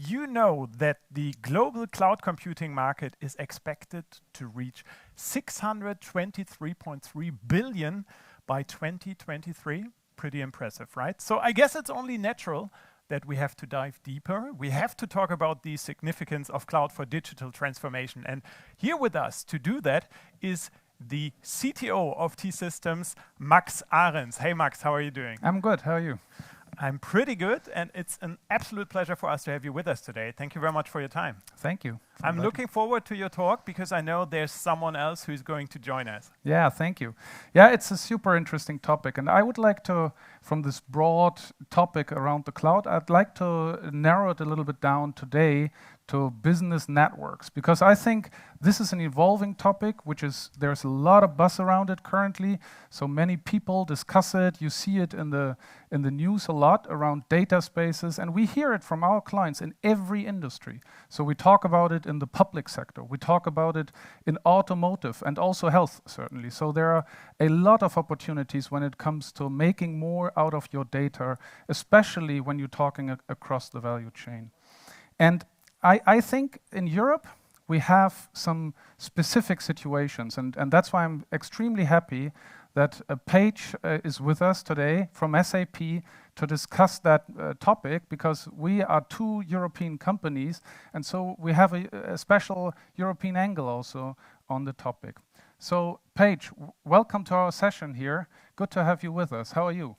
you know that the global cloud computing market is expected to reach 623.3 billion by 2023? Pretty impressive, right? So I guess it's only natural that we have to dive deeper. We have to talk about the significance of cloud for digital transformation. And here with us to do that is the CTO of T-Systems, Max Ahrens. Hey, Max, how are you doing? I'm good. How are you? I'm pretty good, and it's an absolute pleasure for us to have you with us today. Thank you very much for your time. Thank you. I'm looking forward to your talk because I know there's someone else who's going to join us. Yeah, thank you. Yeah, it's a super interesting topic, and I would like to, from this broad topic around the cloud, I'd like to narrow it a little bit down today to business networks, because I think this is an evolving topic, there's a lot of buzz around it currently. So many people discuss it. You see it in the news a lot around data spaces, and we hear it from our clients in every industry. So we talk about it in the public sector. We talk about it in automotive and also health, certainly. So there are a lot of opportunities when it comes to making more out of your data, especially when you're talking across the value chain. And I think in Europe, we have some specific situations, and that's why I'm extremely happy that Paige is with us today from SAP to discuss that topic, because we are two European companies, and so we have a special European angle also on the topic. So Paige, welcome to our session here. Good to have you with us. How are you?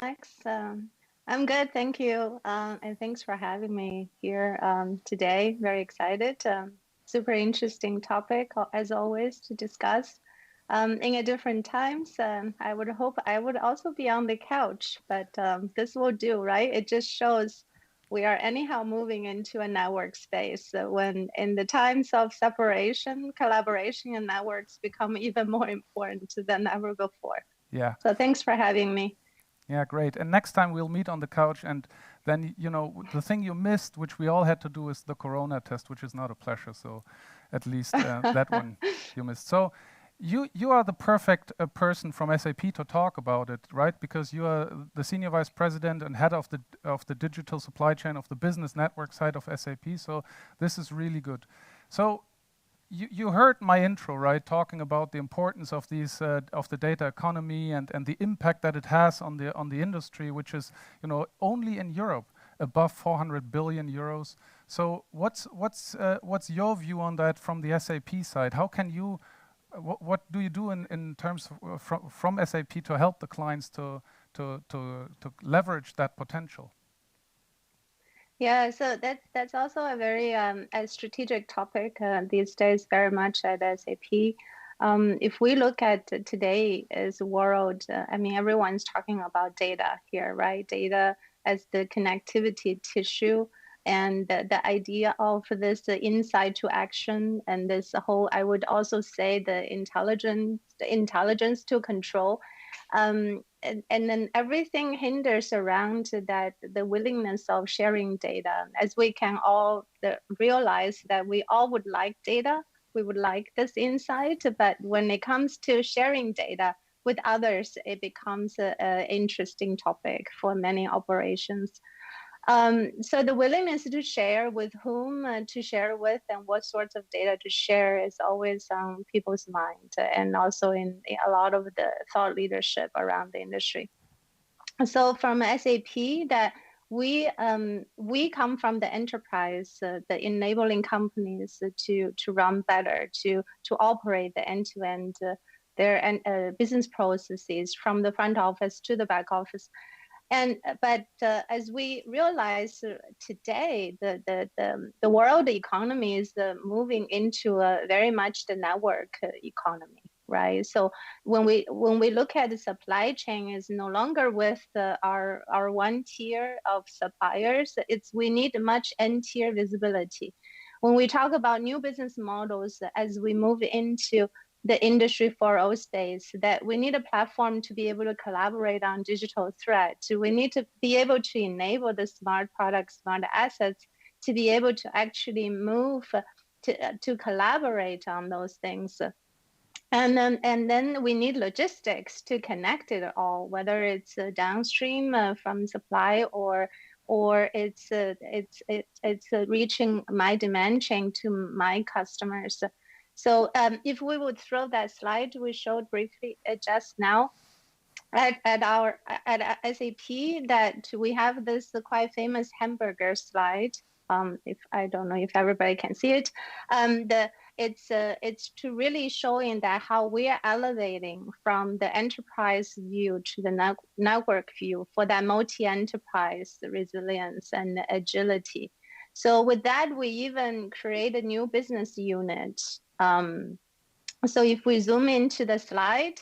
Max, I'm good, thank you. And thanks for having me here today. Very excited. Super interesting topic, as always, to discuss. In a different times, I would hope I would also be on the couch, but this will do, right? It just shows we are anyhow moving into a network space. When in the times of separation, collaboration and networks become even more important than ever before. Yeah. So thanks for having me. Yeah, great. And next time we'll meet on the couch, and then, you know, the thing you missed, which we all had to do, is the corona test, which is not a pleasure. So at least that one you missed. So you are the perfect person from SAP to talk about it, right? Because you are the senior vice president and head of the digital supply chain of the business network side of SAP. So this is really good. So you heard my intro, right? Talking about the importance of these of the data economy and the impact that it has on the industry, which is, you know, only in Europe above 400 billion euros. So what's your view on that from the SAP side? How can you what do you do in terms of, from SAP to help the clients to leverage that potential? Yeah, so that's also a very a strategic topic these days, very much at SAP. If we look at today as a world, I mean, everyone's talking about data here, right? Data as the connectivity tissue, and the idea of this insight to action, and this whole, I would also say, the intelligence to control. And then everything hinders around that, the willingness of sharing data, as we can all realize that we all would like data, we would like this insight, but when it comes to sharing data with others, it becomes an interesting topic for many operations. So the willingness to share with whom to share with and what sorts of data to share is always on people's mind, and also in a lot of the thought leadership around the industry. So from SAP, that we come from the enterprise, the enabling companies to run better, to operate the end-to-end their business processes from the front office to the back office. But as we realize today, the world economy is moving into very much the network economy, right? So when we look at the supply chain, is no longer with our one tier of suppliers. We need much N-tier visibility. When we talk about new business models, as we move into the industry 4.0 states, that we need a platform to be able to collaborate on digital threats. We need to be able to enable the smart products, smart assets, to be able to actually move to collaborate on those things. And then we need logistics to connect it all, whether it's downstream from supply or or it's reaching my demand chain to my customers. So if we would throw that slide we showed briefly just now at SAP, that we have this quite famous hamburger slide. If I don't know if everybody can see it, it's to really showing that how we are elevating from the enterprise view to the network view for that multi-enterprise resilience and agility. So with that, we even create a new business unit. So if we zoom into the slide,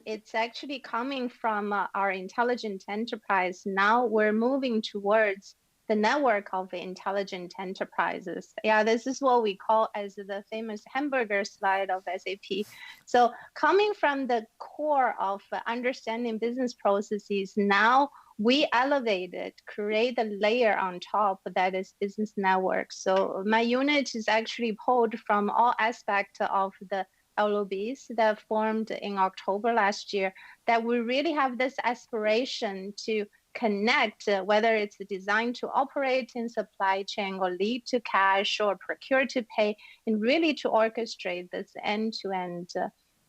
it's actually coming from our intelligent enterprise. Now we're moving towards the network of intelligent enterprises. Yeah, this is what we call as the famous hamburger slide of SAP. So coming from the core of understanding business processes, now we elevate it, create a layer on top that is business network. So my unit is actually pulled from all aspects of the LOBs that formed in October last year, that we really have this aspiration to connect, whether it's designed to operate in supply chain or lead to cash or procure to pay, and really to orchestrate this end-to-end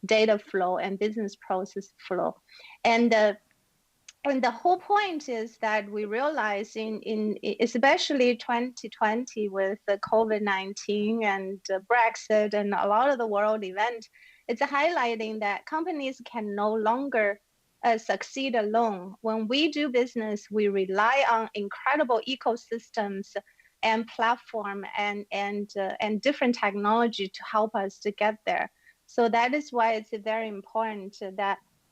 data flow and business process flow. And the whole point is that we realize in especially 2020 with the COVID-19 and Brexit and a lot of the world events, it's highlighting that companies can no longer succeed alone. When we do business, we rely on incredible ecosystems and platform and different technology to help us to get there. So that is why it's very important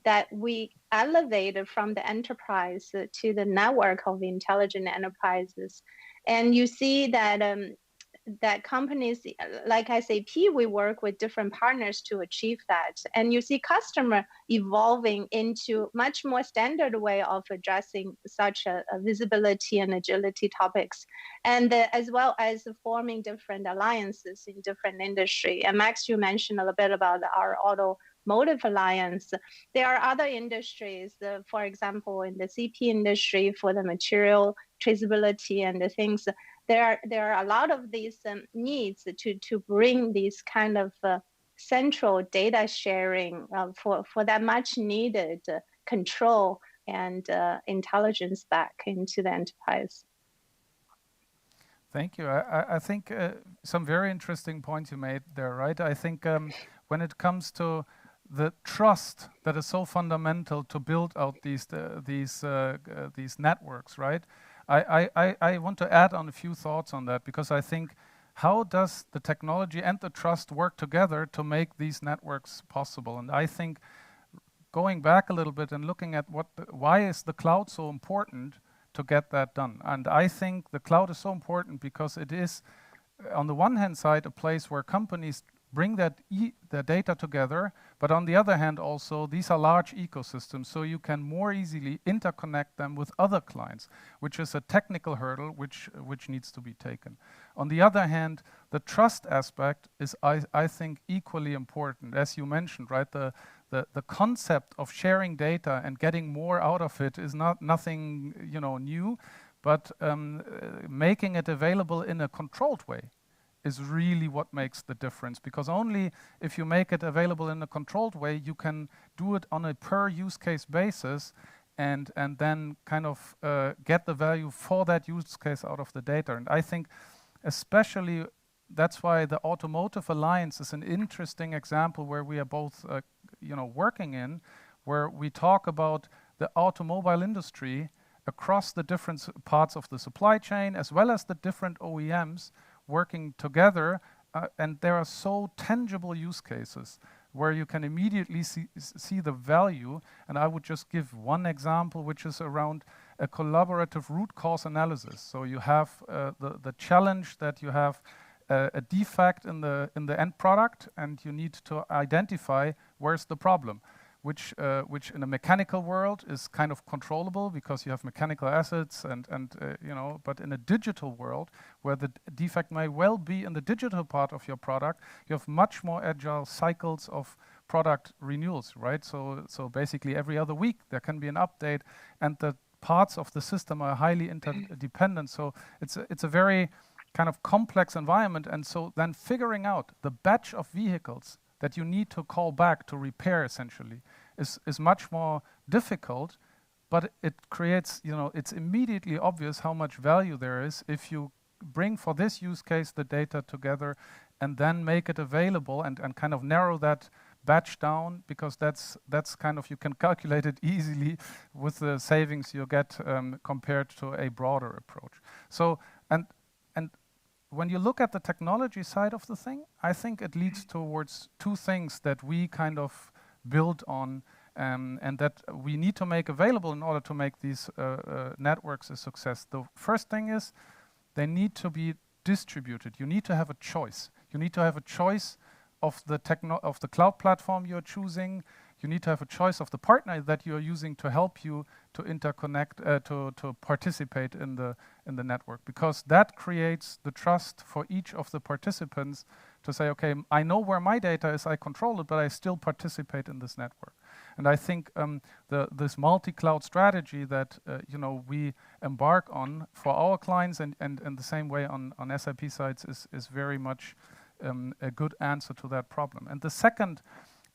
that we elevated from the enterprise to the network of intelligent enterprises. And you see that that companies like SAP, we work with different partners to achieve that. And you see customer evolving into much more standard way of addressing such a visibility and agility topics, and as well as forming different alliances in different industry. And Max, you mentioned a little bit about our Automotive Alliance. There are other industries, for example, in the CP industry for the material traceability and the things. There are a lot of these needs to bring these kind of central data sharing for that much needed control and intelligence back into the enterprise. Thank you. I think some very interesting points you made there, right? I think when it comes to the trust that is so fundamental to build out these networks, right? I want to add on a few thoughts on that, because I think, how does the technology and the trust work together to make these networks possible? And I think going back a little bit and looking at why is the cloud so important to get that done? And I think the cloud is so important because it is, on the one hand side, a place where companies bring their data together, but on the other hand also, these are large ecosystems, so you can more easily interconnect them with other clients, which is a technical hurdle which needs to be taken. On the other hand, the trust aspect is, I think, equally important. As you mentioned, right, the concept of sharing data and getting more out of it is nothing new, but making it available in a controlled way is really what makes the difference, because only if you make it available in a controlled way, you can do it on a per use case basis and then kind of get the value for that use case out of the data. And I think especially that's why the Automotive Alliance is an interesting example where we are both working in, where we talk about the automobile industry across the different parts of the supply chain, as well as the different OEMs working together, and there are so tangible use cases where you can immediately see the value. And I would just give one example, which is around a collaborative root cause analysis. So you have the challenge that you have a defect in the end product, and you need to identify where's the problem, which in a mechanical world is kind of controllable because you have mechanical assets but in a digital world where the defect may well be in the digital part of your product, you have much more agile cycles of product renewals, right? So basically every other week there can be an update, and the parts of the system are highly interdependent. So it's a very kind of complex environment. And so then figuring out the batch of vehicles that you need to call back to repair essentially is much more difficult, but it creates, it's immediately obvious how much value there is if you bring for this use case the data together and then make it available and kind of narrow that batch down, because that's kind of, you can calculate it easily with the savings you get compared to a broader approach. So, and when you look at the technology side of the thing, I think it leads towards two things that we kind of build on and that we need to make available in order to make these networks a success. The first thing is they need to be distributed. You need to have a choice. You need to have a choice of the cloud platform you're choosing. You need to have a choice of the partner that you're using to help you to interconnect, to participate in the network, because that creates the trust for each of the participants to say, okay, I know where my data is, I control it, but I still participate in this network. And I think this multi-cloud strategy that we embark on for our clients and the same way on SAP sides is very much a good answer to that problem. And the second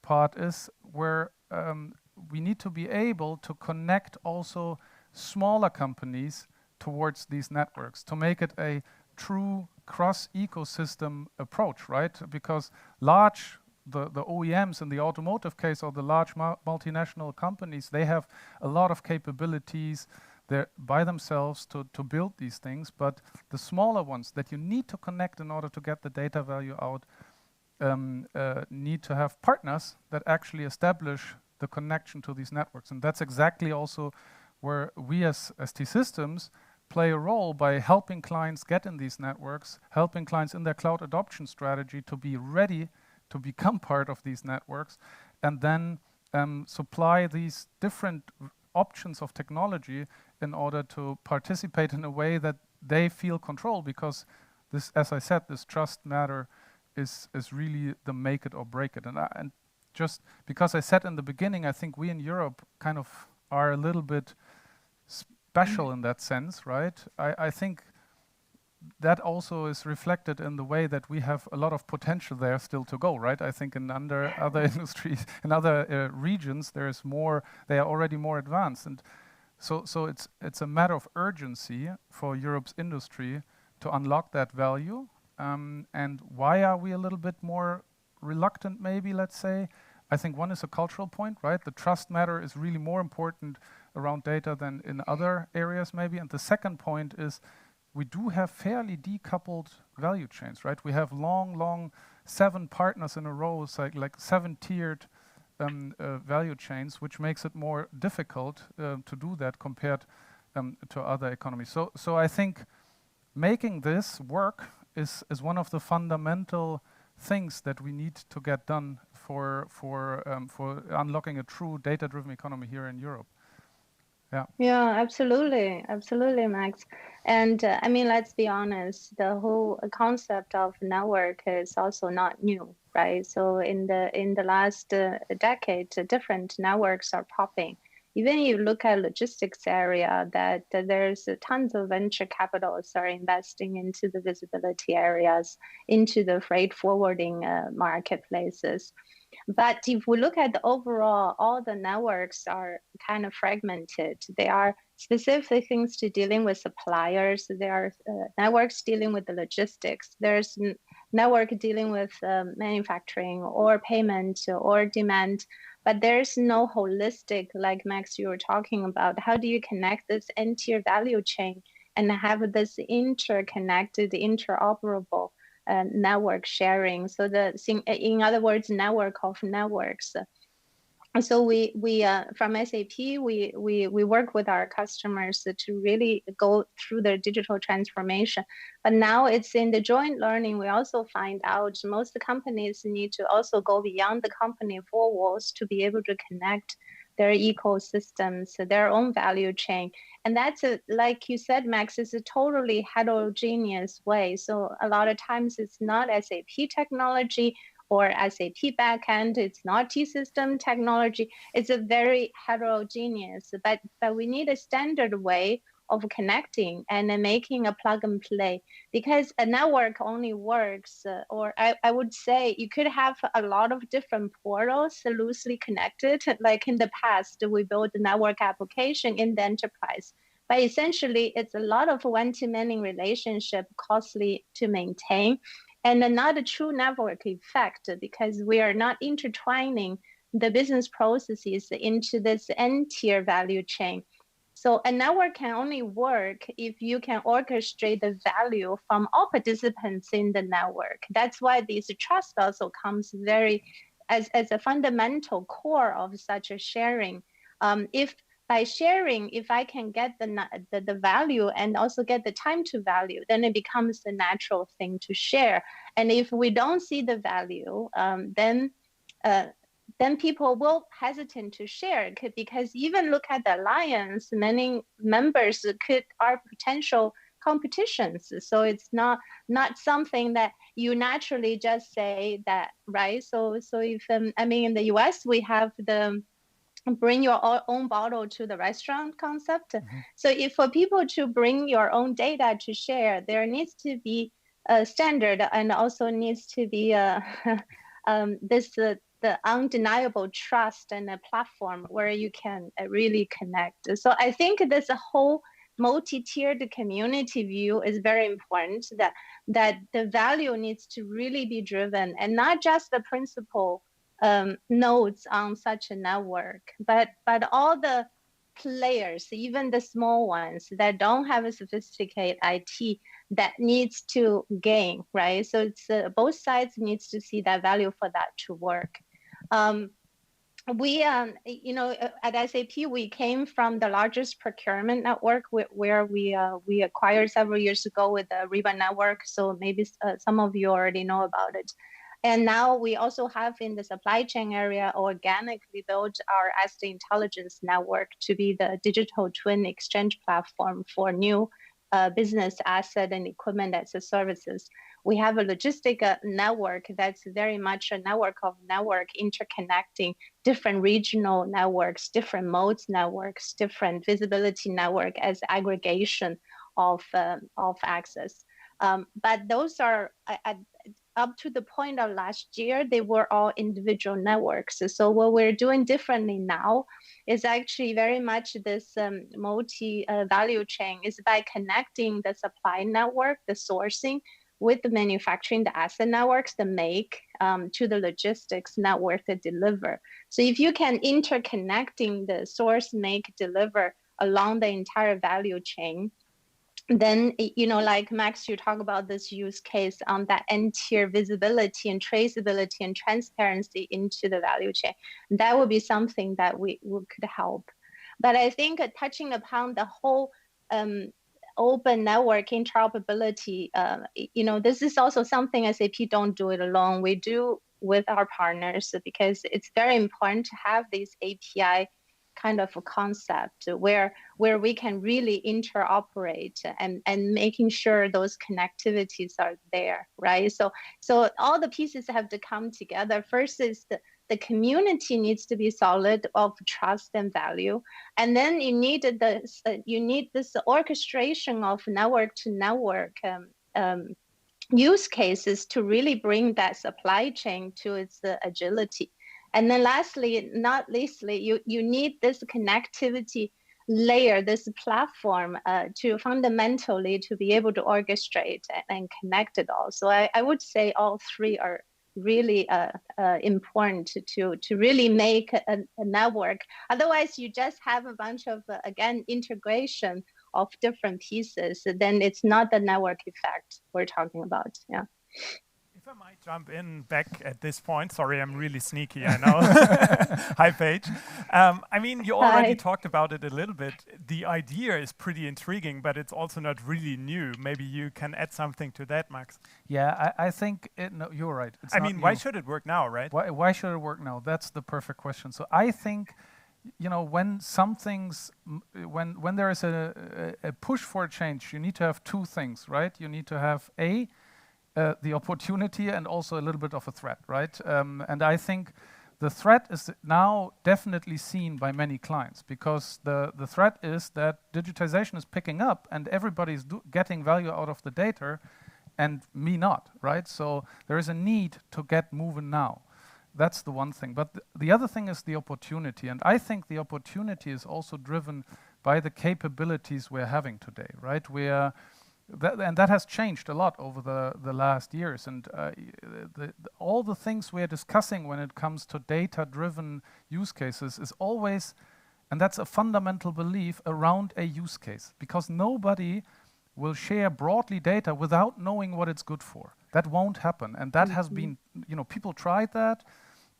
part is where we need to be able to connect also smaller companies towards these networks to make it a true cross-ecosystem approach, right? Because the OEMs in the automotive case, or the large multinational companies, they have a lot of capabilities there by themselves to build these things, but the smaller ones that you need to connect in order to get the data value out need to have partners that actually establish the connection to these networks. And that's exactly also where we as T-Systems play a role by helping clients get in these networks, helping clients in their cloud adoption strategy to be ready to become part of these networks, and then supply these different options of technology in order to participate in a way that they feel control, because this, as I said, this trust matter is really the make it or break it. And just because I said in the beginning, I think we in Europe kind of are a little bit special in that sense, right? I think that also is reflected in the way that we have a lot of potential there still to go, right? I think in other industries, in other regions, there is more, they are already more advanced. And so it's a matter of urgency for Europe's industry to unlock that value. And why are we a little bit more reluctant, maybe, let's say? I think one is a cultural point, right? The trust matter is really more important around data than in other areas, maybe. And the second point is we do have fairly decoupled value chains, right? We have long 7 partners in a row, it's like 7-tiered value chains, which makes it more difficult to do that compared to other economies. So I think making this work is one of the fundamental things that we need to get done for unlocking a true data-driven economy here in Europe. Yeah, absolutely, Max. And I mean, let's be honest, the whole concept of network is also not new, right? So in the last decade, different networks are popping. Even if you look at logistics area, that there's tons of venture capitalists are investing into the visibility areas, into the freight forwarding marketplaces. But if we look at the overall, all the networks are kind of fragmented. There are specific things to dealing with suppliers. There are networks dealing with the logistics. There's network dealing with manufacturing or payment or demand. But there's no holistic, like Max, you were talking about. How do you connect this entire value chain and have this interconnected, interoperable network sharing? So in other words, network of networks. So we from SAP, we work with our customers to really go through their digital transformation. But now it's in the joint learning, we also find out most companies need to also go beyond the company four walls to be able to connect their ecosystems, their own value chain. And that's, like you said, Max, is a totally heterogeneous way. So a lot of times it's not SAP technology or SAP backend. It's not T-System technology. It's a very heterogeneous, but we need a standard way of connecting and then making a plug and play, because a network only works, or I would say you could have a lot of different portals loosely connected. Like in the past, we built a network application in the enterprise, but essentially it's a lot of one-to-many relationship, costly to maintain, and not a true network effect, because we are not intertwining the business processes into this N-tier value chain. So a network can only work if you can orchestrate the value from all participants in the network. That's why this trust also comes very as a fundamental core of such a sharing. If by sharing, if I can get the value and also get the time to value, then it becomes the natural thing to share. And if we don't see the value, then people will hesitate to share, because even look at the alliance, many members are potential competitions. So it's not something that you naturally just say that, right? So if I mean, in the US, we have the bring your own bottle to the restaurant concept. Mm-hmm. So if for people to bring your own data to share, there needs to be a standard, and also needs to be the undeniable trust and a platform where you can really connect. So I think this whole multi-tiered community view is very important, that the value needs to really be driven, and not just the principal nodes on such a network, but all the players, even the small ones that don't have a sophisticated IT, that needs to gain, right? So it's both sides needs to see that value for that to work. We, at SAP, we came from the largest procurement network where we acquired several years ago with the Ariba network. So maybe some of you already know about it. And now we also have in the supply chain area organically built our SD Intelligence network to be the digital twin exchange platform for new business asset and equipment as a services. We have a logistic network that's very much a network interconnecting different regional networks, different modes networks, different visibility network as aggregation of access. But those are up to the point of last year, they were all individual networks. So what we're doing differently now is actually very much this multi-value chain is by connecting the supply network, the sourcing, with the manufacturing, the asset networks, the make, to the logistics network to deliver. So if you can interconnecting the source, make, deliver along the entire value chain, then, like Max, you talk about this use case on that N-tier visibility and traceability and transparency into the value chain. That would be something that we could help. But I think touching upon the whole open network interoperability, this is also something SAP don't do it alone. We do with our partners, because it's very important to have these API kind of a concept where we can really interoperate and making sure those connectivities are there, right? So all the pieces have to come together. First is the community needs to be solid of trust and value, and then you need this orchestration of network to network use cases to really bring that supply chain to its agility. And then lastly, not leastly, you need this connectivity layer, this platform to fundamentally to be able to orchestrate and connect it all. So I would say all three are really important to really make a network. Otherwise, you just have a bunch of, again, integration of different pieces. Then it's not the network effect we're talking about, yeah. If I might jump in back at this point, sorry, I'm really sneaky, I know. Hi, Paige. I mean, you already talked about it a little bit. The idea is pretty intriguing, but it's also not really new. Maybe you can add something to that, Max. Yeah, I think, no, you're right. I mean, why should it work now, right? Why should it work now? That's the perfect question. So I think, when when there is a push for a change, you need to have two things, right? You need to have the opportunity and also a little bit of a threat, right? And I think the threat is now definitely seen by many clients, because the threat is that digitization is picking up and everybody's getting value out of the data and me not, right? So there is a need to get moving now. That's the one thing. But the other thing is the opportunity. And I think the opportunity is also driven by the capabilities we're having today, right? And that has changed a lot over the last years. And all the things we're discussing when it comes to data-driven use cases is always, and that's a fundamental belief, around a use case. Because nobody will share broadly data without knowing what it's good for. That won't happen. And that has been, people tried that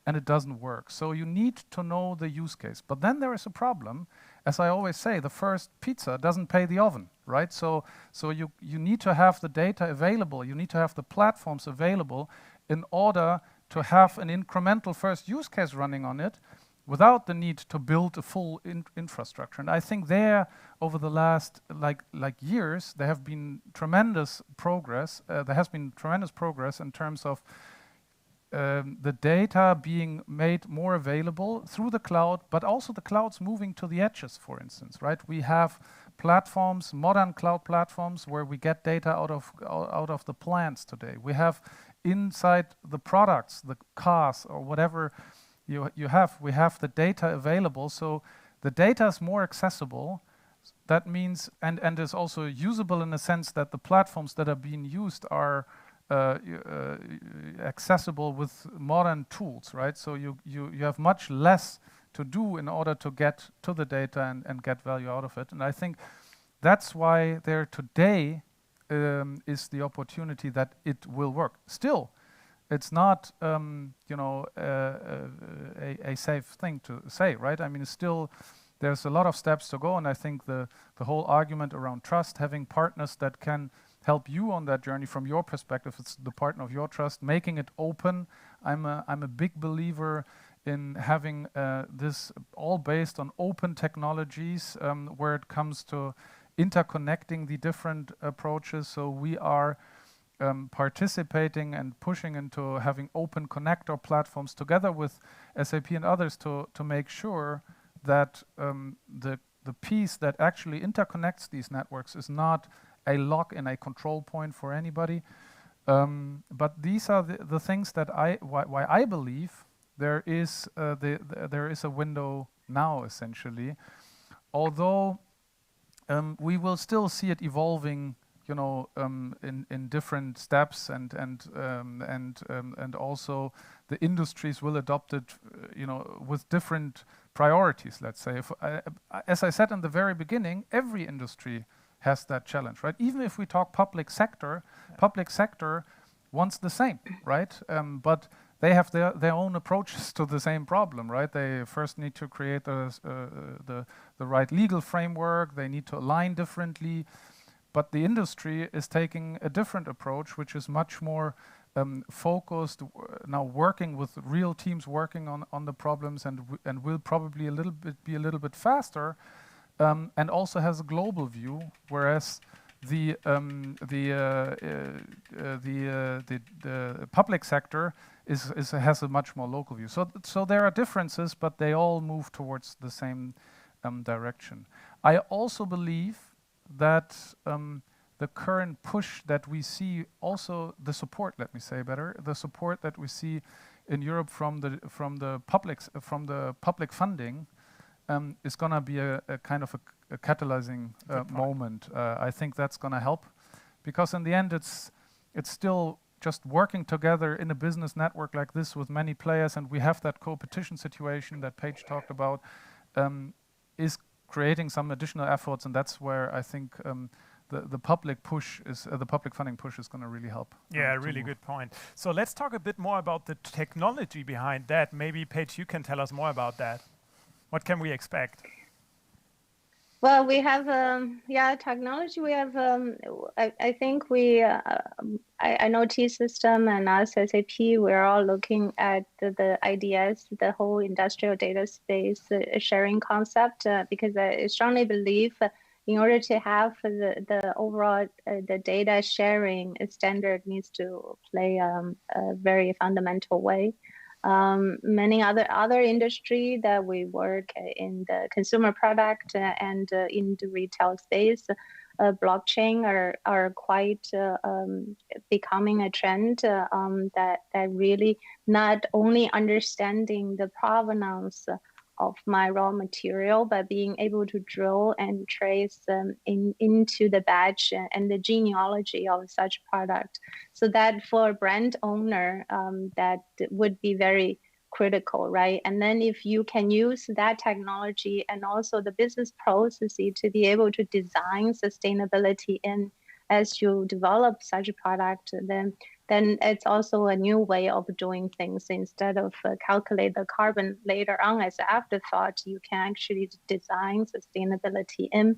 and it doesn't work. So you need to know the use case. But then there is a problem. As I always say, the first pizza doesn't pay the oven, right? So you need to have the data available. You need to have the platforms available in order to have an incremental first use case running on it without the need to build a full infrastructure. And I think there, over the last years, there have been tremendous progress. There has been tremendous progress in terms of the data being made more available through the cloud, but also the clouds moving to the edges, for instance, right? We have platforms, modern cloud platforms, where we get data out of the plants today. We have inside the products, the cars or whatever you have, we have the data available. So the data is more accessible. That means, and is also usable in the sense that the platforms that are being used are accessible with modern tools, right? So you have much less to do in order to get to the data and get value out of it. And I think that's why there today is the opportunity that it will work. Still, it's not a safe thing to say, right? I mean, still there's a lot of steps to go, and I think the whole argument around trust, having partners that can help you on that journey from your perspective, it's the partner of your trust, making it open. I'm a big believer in having this all based on open technologies where it comes to interconnecting the different approaches. So we are participating and pushing into having open connector platforms together with SAP and others to make sure that the piece that actually interconnects these networks is not a lock and a control point for anybody. But these are the things that why I believe there is a window now, essentially. Although we will still see it evolving, in different steps, and also the industries will adopt it, with different priorities. Let's say, as I said in the very beginning, every industry has that challenge, right? Even if we talk public sector wants the same, right? But they have their own approaches to the same problem, right? They first need to create the right legal framework. They need to align differently. But the industry is taking a different approach, which is much more focused, now working with real teams working on the problems, and will probably be a little bit faster. And also has a global view, whereas the public sector has a much more local view. So there are differences, but they all move towards the same direction. I also believe that the current push that we see, also the support, let me say better, the support that we see in Europe from the public funding. Is going to be a kind of a catalyzing moment. I think that's going to help, because in the end, it's still just working together in a business network like this with many players, and we have that competition situation that Paige talked about, is creating some additional efforts, and that's where I think the public funding push is going to really help. Yeah, really good point. So let's talk a bit more about the technology behind that. Maybe Paige, you can tell us more about that. What can we expect? Well, we have, technology. We have, I think I know T-System and us, SAP, we're all looking at the IDS, the whole industrial data space sharing concept, because I strongly believe in order to have the overall the data sharing standard needs to play a very fundamental way. Many other industry that we work in the consumer product and in the retail space, blockchain are quite becoming a trend that really not only understanding the provenance of my raw material, but being able to drill and trace into the batch and the genealogy of such product. So that for a brand owner, that would be very critical, right? And then if you can use that technology and also the business processes to be able to design sustainability in as you develop such a product, then it's also a new way of doing things. Instead of calculate the carbon later on as an afterthought, you can actually design sustainability in.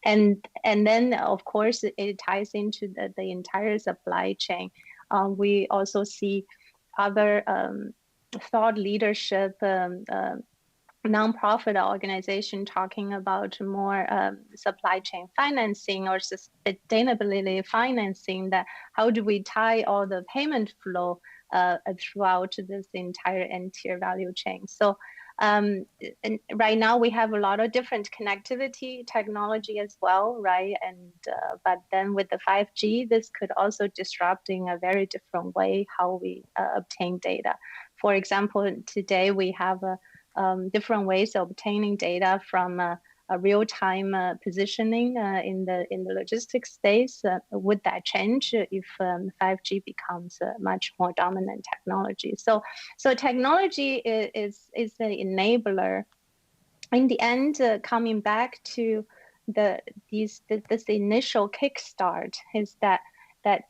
And then, of course, it ties into the entire supply chain. We also see other thought leadership nonprofit organization talking about more supply chain financing or sustainability financing, that how do we tie all the payment flow throughout this entire entire value chain. So and right now we have a lot of different connectivity technology as well, right? And but then with the 5G, this could also disrupt in a very different way how we obtain data. For example, today we have different ways of obtaining data from a real-time positioning in the logistics space. Would that change if 5G becomes a much more dominant technology? So technology is an enabler. In the end, coming back to this initial kickstart is that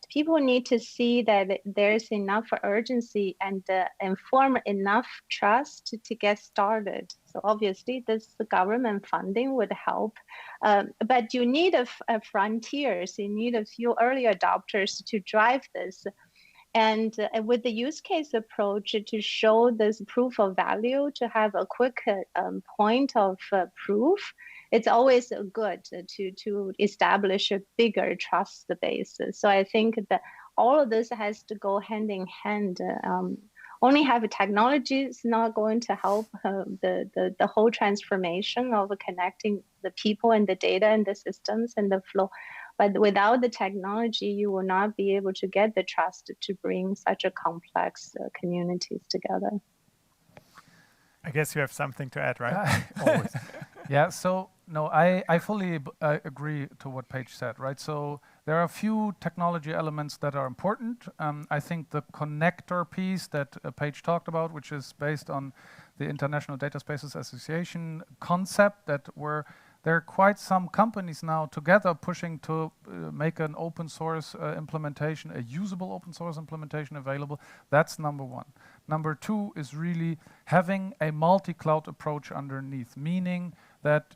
people need to see that there's enough urgency and form enough trust to get started. So obviously, this government funding would help, but you need a frontiers. You need a few early adopters to drive this. And with the use case approach to show this proof of value, to have a quick point of proof, it's always good to establish a bigger trust base. So I think that all of this has to go hand in hand. Only have a technology is not going to help the whole transformation of connecting the people and the data and the systems and the flow. But without the technology, you will not be able to get the trust to bring such a complex communities together. I guess you have something to add, right? Always. Yeah, so no, I fully agree to what Paige said, right? So there are a few technology elements that are important. I think the connector piece that Paige talked about, which is based on the International Data Spaces Association concept, that there are quite some companies now together pushing to make an open source implementation, a usable open source implementation available. That's number one. Number two is really having a multi-cloud approach underneath, meaning that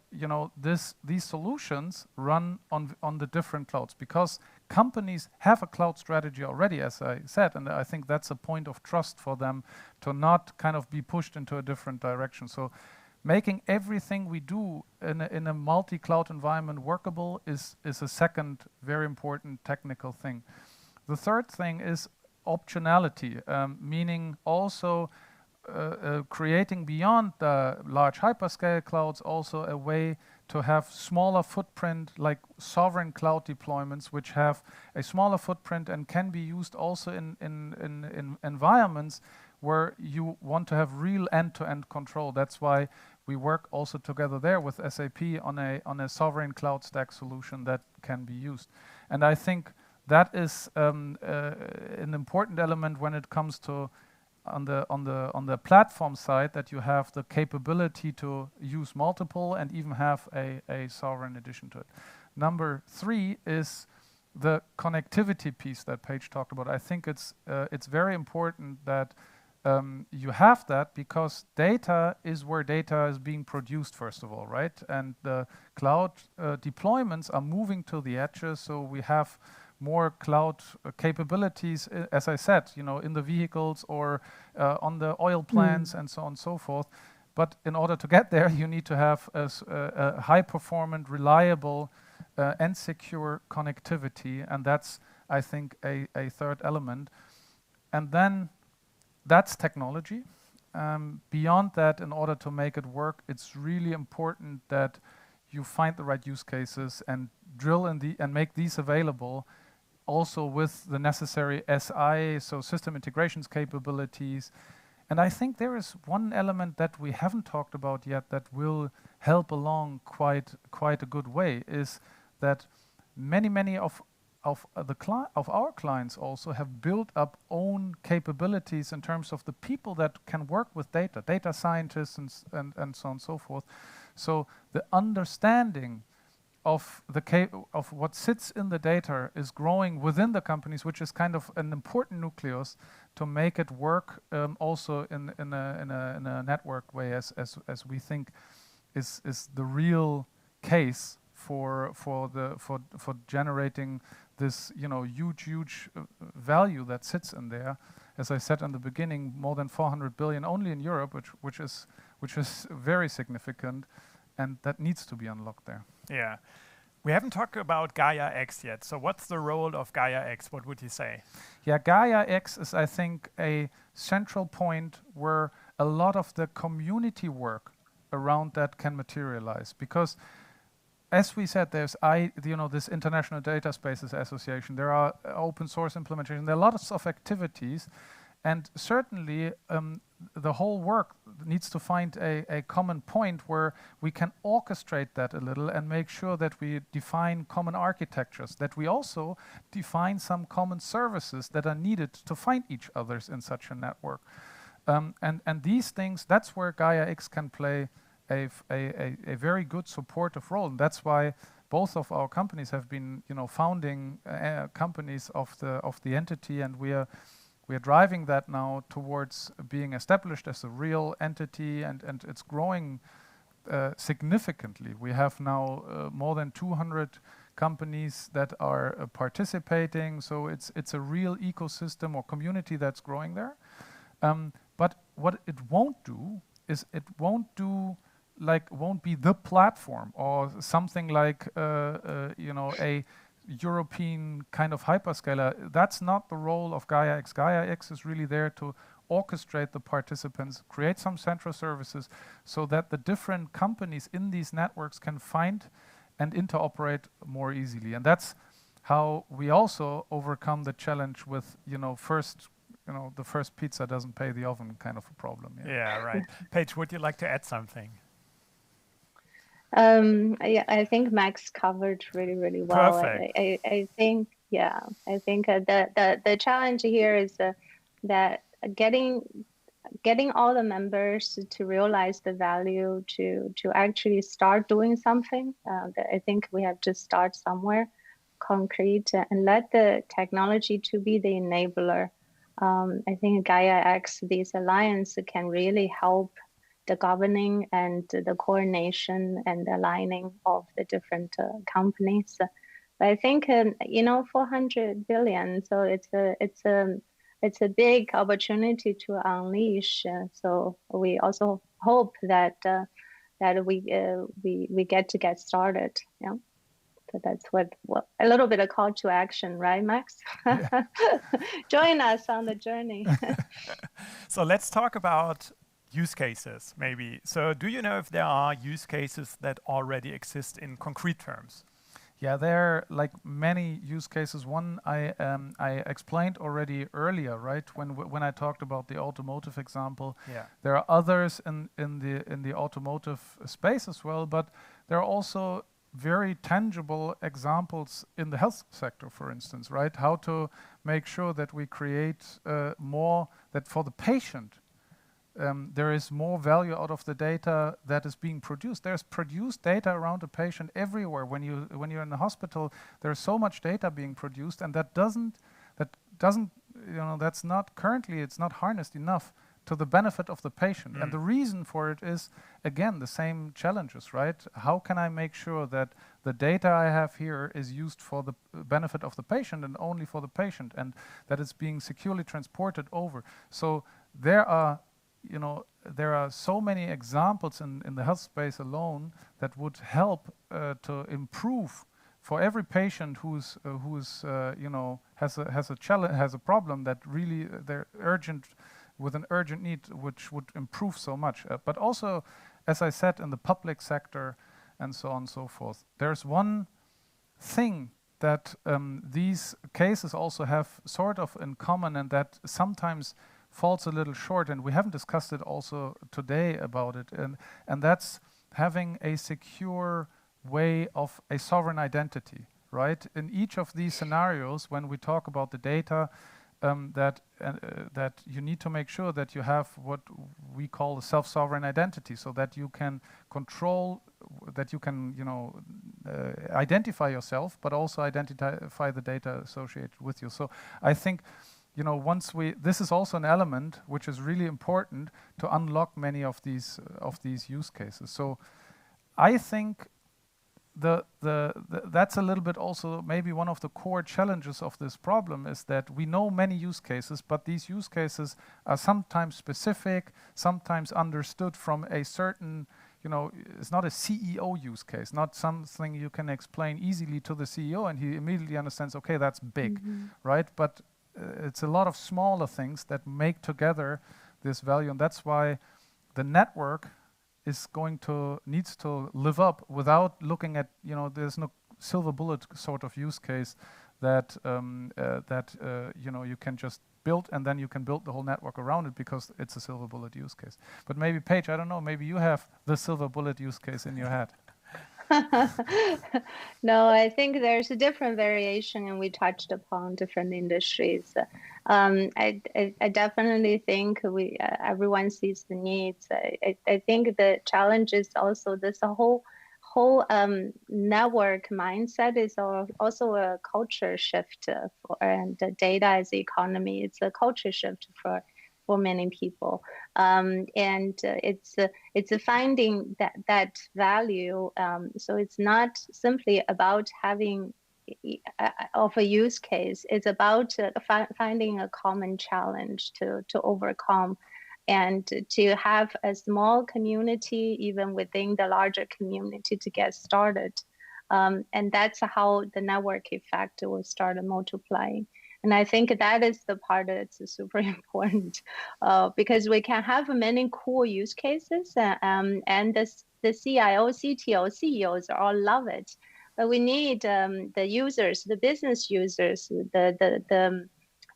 these solutions run on the different clouds, because companies have a cloud strategy already, as I said, and I think that's a point of trust for them to not kind of be pushed into a different direction. So making everything we do in a multi-cloud environment workable is a second very important technical thing. The third thing is optionality, meaning also creating beyond the large hyperscale clouds also a way to have smaller footprint, like sovereign cloud deployments, which have a smaller footprint and can be used also in environments where you want to have real end-to-end control. That's why we work also together there with SAP on a sovereign cloud stack solution that can be used. And I think that is an important element when it comes to on the platform side, that you have the capability to use multiple and even have a sovereign addition to it. Number three is the connectivity piece that Paige talked about. I think it's very important that you have that, because data is where data is being produced, first of all, right? And the cloud deployments are moving to the edges, so we have more cloud capabilities, as I said, in the vehicles or on the oil plants and so on and so forth. But in order to get there, you need to have a high-performant, reliable and secure connectivity, and that's, I think, a third element. And then that's technology. Beyond that, in order to make it work, it's really important that you find the right use cases and drill in and make these available, also with the necessary SI, so system integrations capabilities. And I think there is one element that we haven't talked about yet that will help along quite a good way, is that many of our clients also have built up own capabilities in terms of the people that can work with data scientists and so on and so forth. So the understanding of what sits in the data is growing within the companies, which is kind of an important nucleus to make it work also in a network way, as we think is the real case for generating this huge value that sits in there. As I said in the beginning, more than 400 billion only in Europe, which is very significant, and that needs to be unlocked there. Yeah. We haven't talked about Gaia X yet. So what's the role of Gaia X? What would you say? Yeah, Gaia X is, I think, a central point where a lot of the community work around that can materialize. Because, as we said, there's this International Data Spaces Association. There are open source implementations. There are lots of activities, and certainly the whole work needs to find a common point where we can orchestrate that a little and make sure that we define common architectures, that we also define some common services that are needed to find each others in such a network. And these things, that's where Gaia X can play a very good supportive role. And that's why both of our companies have been founding companies of the entity, and we are driving that now towards being established as a real entity, and it's growing significantly. We have now more than 200 companies that are participating, so it's a real ecosystem or community that's growing there. But what it won't do is it won't be the platform or something like a European kind of hyperscaler. That's not the role of Gaia X. Gaia X is really there to orchestrate the participants, create some central services so that the different companies in these networks can find and interoperate more easily. And that's how we also overcome the challenge with, the first pizza doesn't pay the oven kind of a problem. Yeah, right. Paige, would you like to add something? I think Max covered really well. Perfect. I think the challenge here is that getting all the members to realize the value to actually start doing something. I think we have to start somewhere concrete and let the technology to be the enabler. I think Gaia X, this alliance, can really help the governing and the coordination and aligning of the different companies. But I think 400 billion. So it's a big opportunity to unleash. So we also hope that we get started. Yeah. So that's what a little bit of call to action, right, Max? Yeah. Join us on the journey. So let's talk about use cases, maybe. So do you know if there are use cases that already exist in concrete terms? Yeah, there are like many use cases. One I explained already earlier, right? When I talked about the automotive example. Yeah. There are others in the automotive space as well, but there are also very tangible examples in the health sector, for instance, right? How to make sure that we create more, that for the patient, there is more value out of the data that is being produced. There's produced data around a patient everywhere. When you're in the hospital, there's so much data being produced, and that's not currently, it's not harnessed enough to the benefit of the patient. And the reason for it is, again, the same challenges, right? How can I make sure that the data I have here is used for the benefit of the patient and only for the patient, and that it's being securely transported over? So there are so many examples in the health space alone that would help to improve for every patient who's you know, has a challenge, has a problem that really they're urgent, with an urgent need, which would improve so much. But also, as I said, in the public sector and so on and so forth, there's one thing that these cases also have sort of in common, and that sometimes falls a little short, and we haven't discussed it also today about it, and that's having a secure way of a sovereign identity, right? In each of these scenarios, when we talk about the data, that you need to make sure that you have what we call a self-sovereign identity, so that you can control, that you can, you know, identify yourself, but also identify the data associated with you. So I think, you know, this is also an element which is really important to unlock many of these use cases. So I think that's a little bit also maybe one of the core challenges of this problem, is that we know many use cases, but these use cases are sometimes specific, sometimes understood from a certain, you know, it's not a CEO use case, not something you can explain easily to the CEO and he immediately understands, okay, that's big, right? But it's a lot of smaller things that make together this value, and that's why the network needs to live up without looking at, you know, there's no silver bullet sort of use case that you know, you can just build and then you can build the whole network around it because it's a silver bullet use case. But maybe Paige, I don't know, maybe you have the silver bullet use case in your head. No, I think there's a different variation, and we touched upon different industries. I definitely think everyone sees the needs. I think the challenge is also this whole network mindset is also a culture shift and the data as the economy. It's a culture shift for many people, and it's finding that value. So it's not simply about having of a use case. It's about finding a common challenge to overcome, and to have a small community even within the larger community to get started. And that's how the network effect will start multiplying. And I think that is the part that's super important, because we can have many cool use cases, and the CIO, CTO, CEOs all love it. But we need the users, the business users,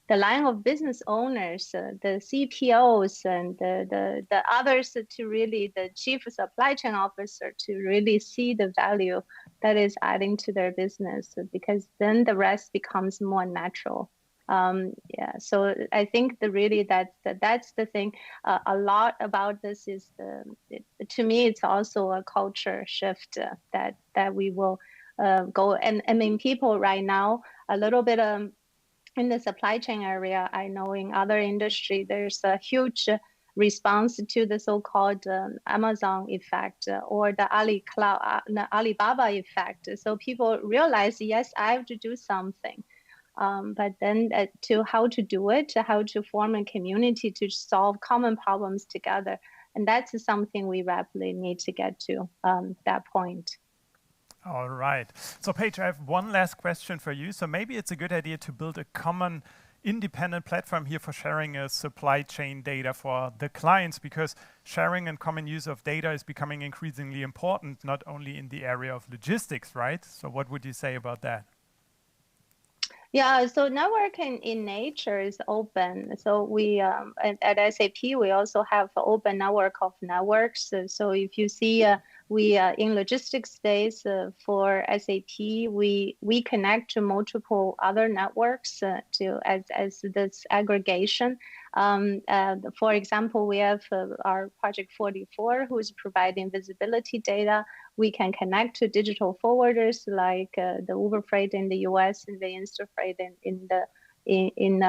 the line of business owners, the CPOs, and the others to really, the chief supply chain officer, to really see the value that is adding to their business, because then the rest becomes more natural. Yeah, so I think that's the thing. A lot about this is to me, it's also a culture shift that we will go. And I mean, people right now a little bit in the supply chain area, I know in other industry, there's a huge response to the so-called Amazon effect or the Alibaba effect. So people realize, yes, I have to do something. But then to how to do it, how to form a community to solve common problems together. And that's something we rapidly need to get to that point. All right. So Paige, I have one last question for you. So maybe it's a good idea to build a common independent platform here for sharing a supply chain data for the clients, because sharing and common use of data is becoming increasingly important, not only in the area of logistics, right? So what would you say about that? Yeah, so networking in nature is open. So we at SAP, we also have an open network of networks. So if you see, we in logistics days for SAP, we connect to multiple other networks to as this aggregation. For example, we have our Project 44, who is providing visibility data. We can connect to digital forwarders like the Uber Freight in the US and the Instafreight in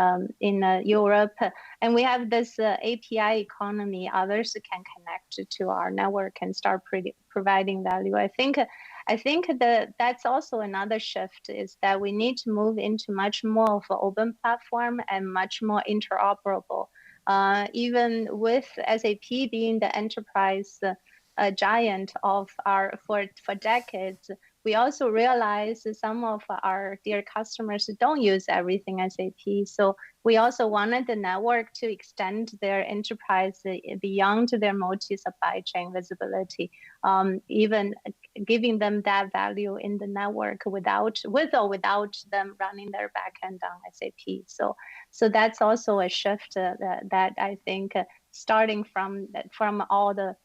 Europe. And we have this API economy. Others can connect to our network and start providing value. I think that's also another shift, is that we need to move into much more of an open platform and much more interoperable. Even with SAP being the enterprise giant of for decades, we also realize that some of our dear customers don't use everything SAP. So we also wanted the network to extend their enterprise beyond their multi-supply chain visibility, even giving them that value in the network with or without them running their backend on SAP. So that's also a shift that I think starting from all the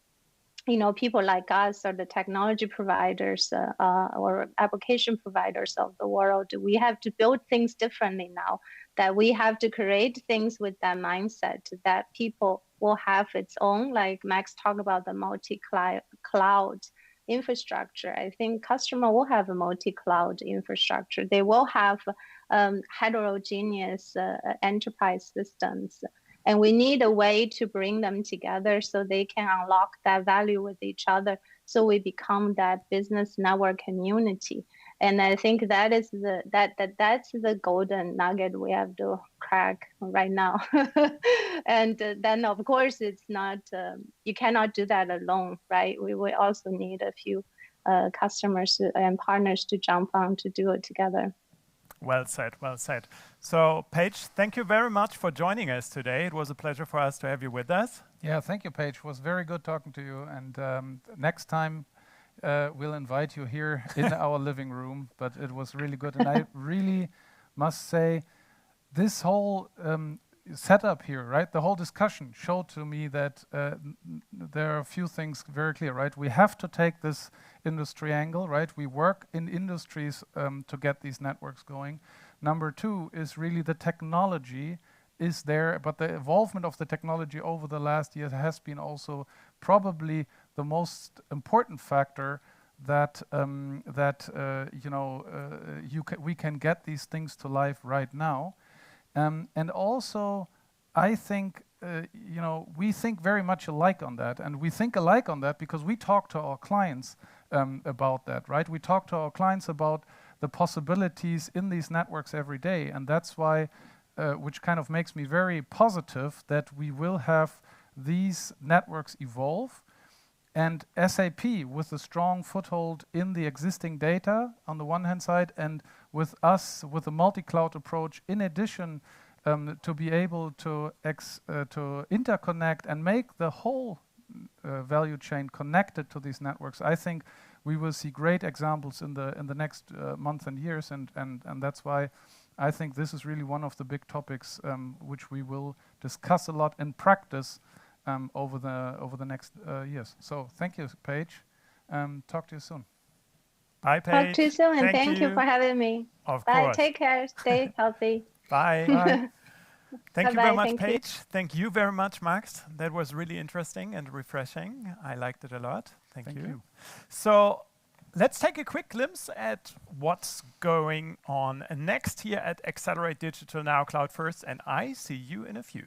people like us or the technology providers or application providers of the world, we have to build things differently now, that we have to create things with that mindset that people will have its own, like Max talked about the multi-cloud infrastructure. I think customer will have a multi-cloud infrastructure. They will have heterogeneous enterprise systems. And we need a way to bring them together so they can unlock that value with each other. So we become that business network community. And I think that is that's the golden nugget we have to crack right now. And then of course it's not, you cannot do that alone, right? We will also need a few customers and partners to jump on to do it together. Well said, well said. So, Paige, thank you very much for joining us today. It was a pleasure for us to have you with us. Yeah, thank you, Paige. It was very good talking to you. And next time, we'll invite you here in our living room. But it was really good. And I really must say, this whole setup here, right, the whole discussion showed to me that there are a few things very clear, right? We have to take this industry angle, right? We work in industries to get these networks going. Number two is really the technology is there, but the involvement of the technology over the last year has been also probably the most important factor that we can get these things to life right now. And also, I think, we think very much alike on that. And we think alike on that because we talk to our clients about that, right? We talk to our clients about the possibilities in these networks every day. And that's why, which kind of makes me very positive that we will have these networks evolve. And SAP, with a strong foothold in the existing data on the one hand side, and with us, with a multi-cloud approach, in addition, to be able to interconnect and make the whole value chain connected to these networks. I think we will see great examples in the next months and years, and that's why I think this is really one of the big topics which we will discuss a lot in practice over the next years. So thank you, Paige. Talk to you soon. Bye, Paige. Talk to you soon, and thank you for having me. Of Bye. course. Take care. Stay healthy. Bye. Bye. Thank you very much, Thank Paige. you. Thank you very much, Max. That was really interesting and refreshing. I liked it a lot. Thank you. So let's take a quick glimpse at what's going on next here at Accelerate Digital Now Cloud First, and I see you in a few.